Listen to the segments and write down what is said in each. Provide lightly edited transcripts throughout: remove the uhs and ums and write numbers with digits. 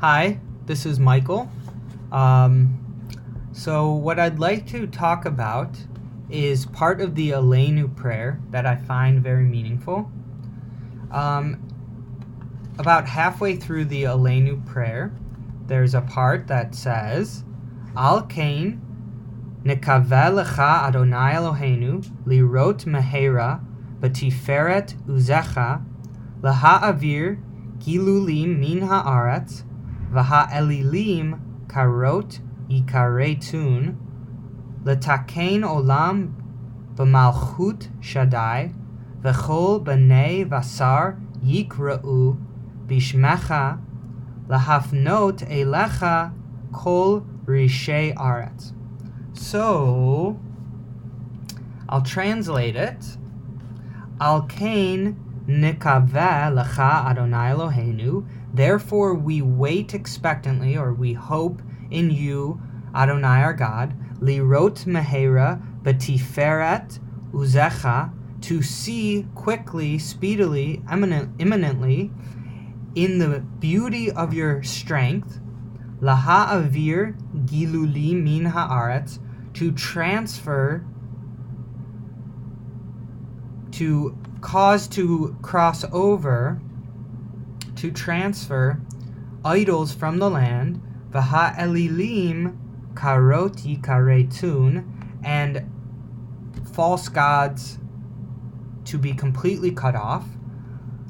Hi, this is Michael. So what I'd like to talk about is part of the Aleinu prayer that I find very meaningful. About halfway through the Aleinu prayer, there's a part that says, Al Kain nekaveh lecha Adonai Eloheinu lirot mehera b'tiferet uzecha laha'avir gilulim min haaretz v'ha'elilim karot yikaretun letakein olam b'malchut shaddai v'chol b'nei vasar yikra'u bishmecha lahafnot elecha kol rishei aretz. So, I'll translate it. Al kain nikaveh lecha Adonai Eloheinu. Therefore we wait expectantly, or we hope in you, Adonai our God, lirot mehera b'tiferet uzecha, to see quickly, speedily, imminently, in the beauty of your strength, laha'avir giluli min haaretz, to transfer, to cause to cross over, to transfer idols from the land, v'ha'elilim karot yikaretun, and false gods to be completely cut off,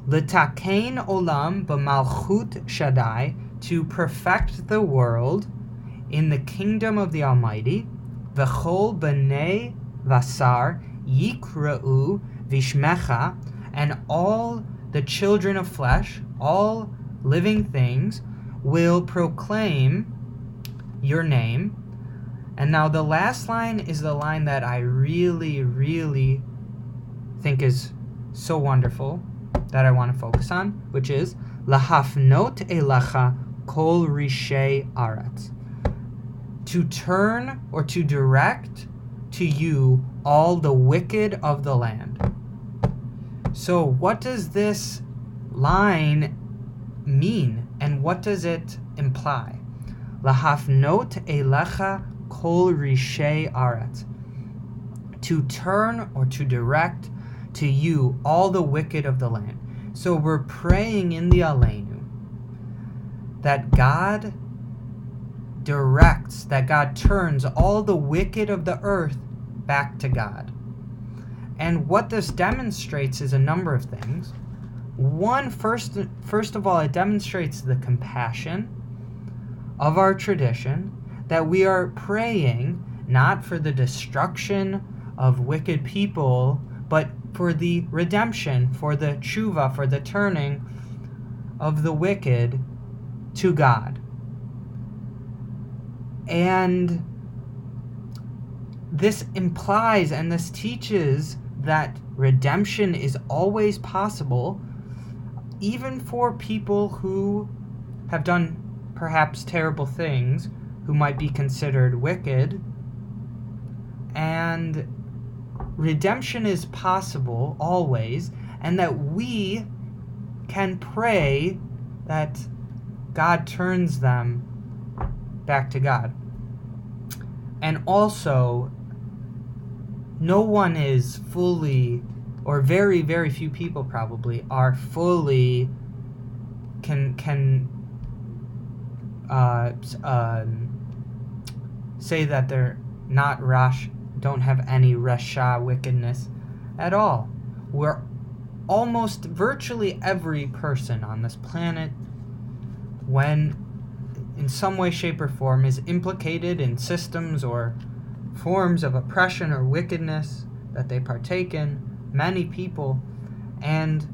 letakein olam b'malchut shaddai, to perfect the world in the kingdom of the Almighty, v'chol b'nei vasar yikra'u vishmecha, and all the children of flesh, all living things, will proclaim your name. And now the last line is the line that I really, really think is so wonderful that I want to focus on, which is lahafnot elecha kol rishei aretz, to turn or to direct to you all the wicked of the land. So what does this line mean, and what does it imply? Lahafnot elecha kol rishei aretz, to turn or to direct to you all the wicked of the land. So we're praying in the Aleinu that God directs, that God turns all the wicked of the earth back to God. And what this demonstrates is a number of things. One, first of all, it demonstrates the compassion of our tradition, that we are praying not for the destruction of wicked people, but for the redemption, for the tshuva, for the turning of the wicked to God. And this implies and this teaches that redemption is always possible, even for people who have done perhaps terrible things, who might be considered wicked. And redemption is possible always, and that we can pray that God turns them back to God. And also, no one is fully, or very, very few people probably, are fully, can say that they're not don't have any Rasha wickedness at all. We're almost virtually every person on this planet, when in some way, shape, or form is implicated in systems or forms of oppression or wickedness that they partake in, many people, and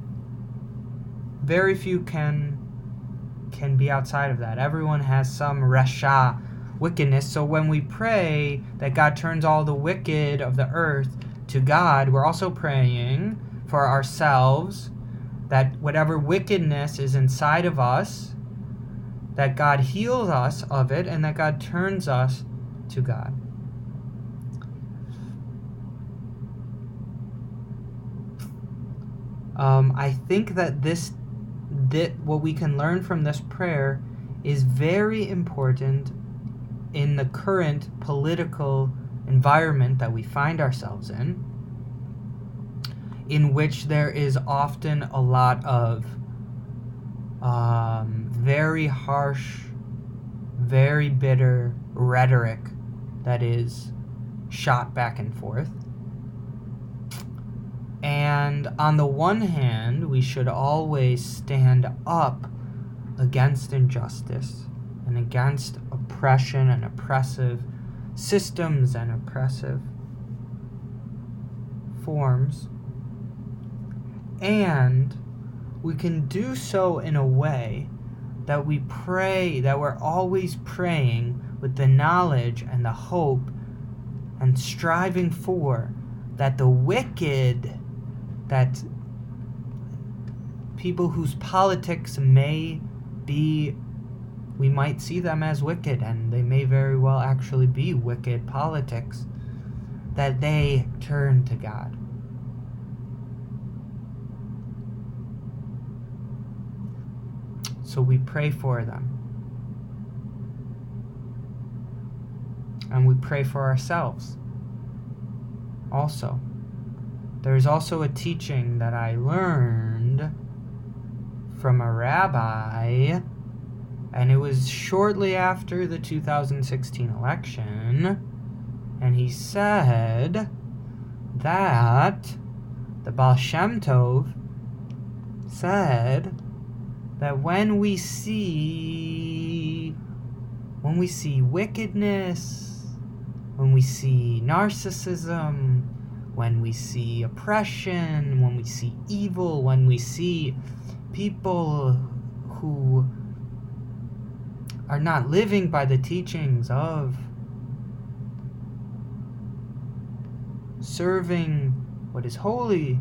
very few can be outside of that. Everyone has some Rasha wickedness. So when we pray that God turns all the wicked of the earth to God, we're also praying for ourselves, that whatever wickedness is inside of us, that God heals us of it, and that God turns us to God. I think that what we can learn from this prayer is very important in the current political environment that we find ourselves in which there is often a lot of very harsh, very bitter rhetoric that is shot back and forth. And on the one hand, we should always stand up against injustice and against oppression and oppressive systems and oppressive forms. And we can do so in a way that we pray, that we're always praying with the knowledge and the hope and striving for that the wicked, that people whose politics may be, we might see them as wicked, and they may very well actually be wicked politics, that they turn to God. So we pray for them. And we pray for ourselves also. There's also a teaching that I learned from a rabbi, and it was shortly after the 2016 election, and he said that the Baal Shem Tov said that when we see wickedness, when we see narcissism, when we see oppression, when we see evil, when we see people who are not living by the teachings of serving what is holy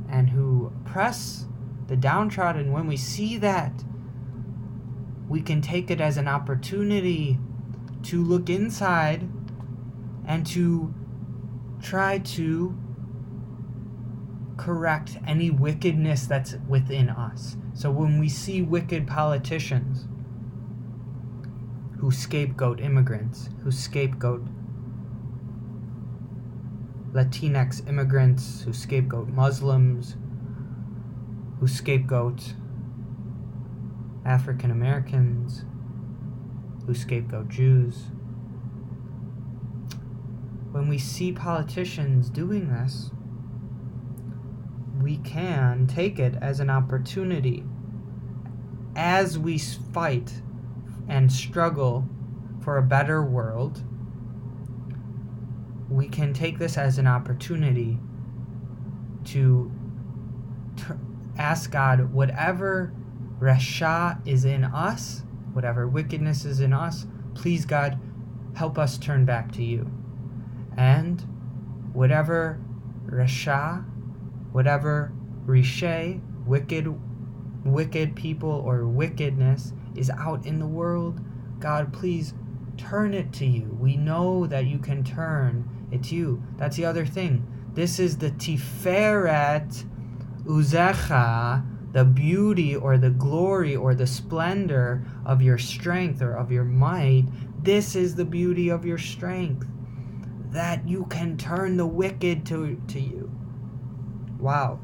and who oppress the downtrodden, when we see that, we can take it as an opportunity to look inside and to try to correct any wickedness that's within us. So when we see wicked politicians who scapegoat immigrants, who scapegoat Latinx immigrants, who scapegoat Muslims, who scapegoat African Americans, who scapegoat Jews. When we see politicians doing this, we can take it as an opportunity as we fight and struggle for a better world. We can take this as an opportunity to ask God, whatever Rasha is in us, whatever wickedness is in us, please God, help us turn back to you. And whatever Rasha, whatever Rishe, wicked people or wickedness is out in the world, God, please turn it to you. We know that you can turn it to you. That's the other thing. This is the Tiferet Uzecha, the beauty or the glory or the splendor of your strength or of your might. This is the beauty of your strength, that you can turn the wicked to you. Wow.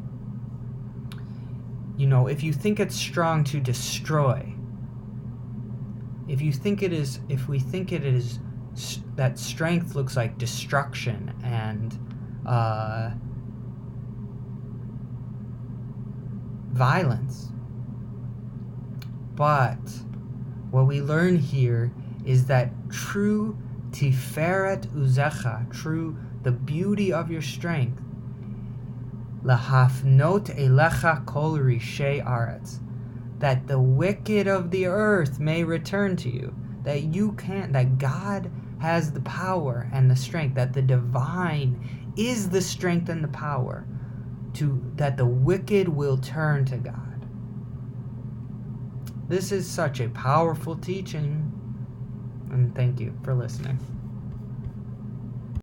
You know, if you think it's strong to destroy, if we think it is that strength looks like destruction and violence. But what we learn here is that true Tiferet Uzecha, true the beauty of your strength, Lahafnot Elecha Kol Rishei Aretz, that the wicked of the earth may return to you, that God has the power and the strength, that the divine is the strength and the power that the wicked will turn to God. This is such a powerful teaching, and thank you for listening.